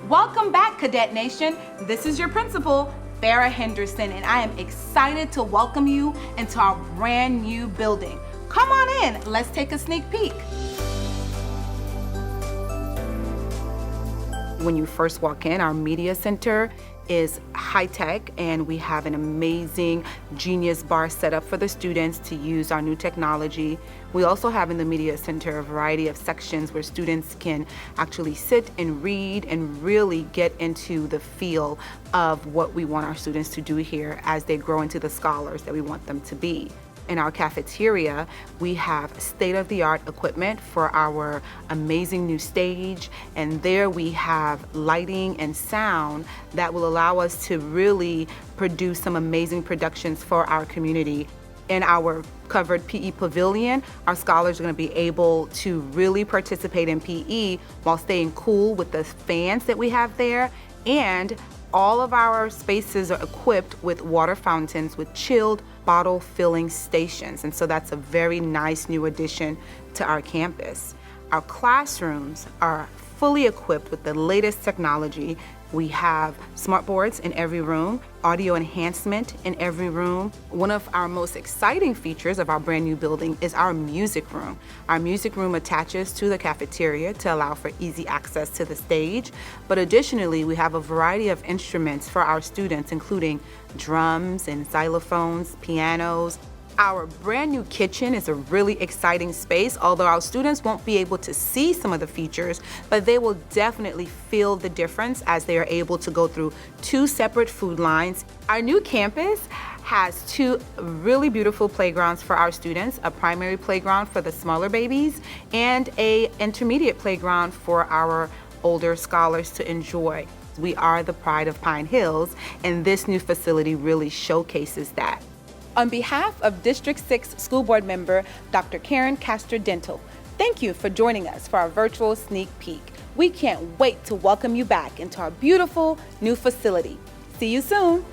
Welcome back, Cadet Nation. This is your principal, Farrah Henderson, and I am excited to welcome you into our brand new building. Come on in, let's take a sneak peek. When you first walk in, our media center is high-tech, and we have an amazing Genius bar set up for the students to use our new technology. We also have in the media center a variety of sections where students can actually sit and read and really get into the feel of what we want our students to do here as they grow into the scholars that we want them to be. In our cafeteria, we have state-of-the-art equipment for our amazing new stage, and there we have lighting and sound that will allow us to really produce some amazing productions for our community. In our covered PE pavilion, our scholars are going to be able to really participate in PE while staying cool with the fans that we have there, and all of our spaces are equipped with water fountains with chilled bottle filling stations, and so that's a very nice new addition to our campus. Our classrooms are fully equipped with the latest technology. We have smart boards in every room, audio enhancement in every room. One of our most exciting features of our brand new building is our music room. Our music room attaches to the cafeteria to allow for easy access to the stage. But additionally, we have a variety of instruments for our students, including drums and xylophones, pianos. Our brand new kitchen is a really exciting space, although our students won't be able to see some of the features, but they will definitely feel the difference as they are able to go through 2 separate food lines. Our new campus has 2 really beautiful playgrounds for our students, a primary playground for the smaller babies and an intermediate playground for our older scholars to enjoy. We are the pride of Pine Hills, and this new facility really showcases that. On behalf of District 6 School Board member, Dr. Karen Castro-Dental, thank you for joining us for our virtual sneak peek. We can't wait to welcome you back into our beautiful new facility. See you soon.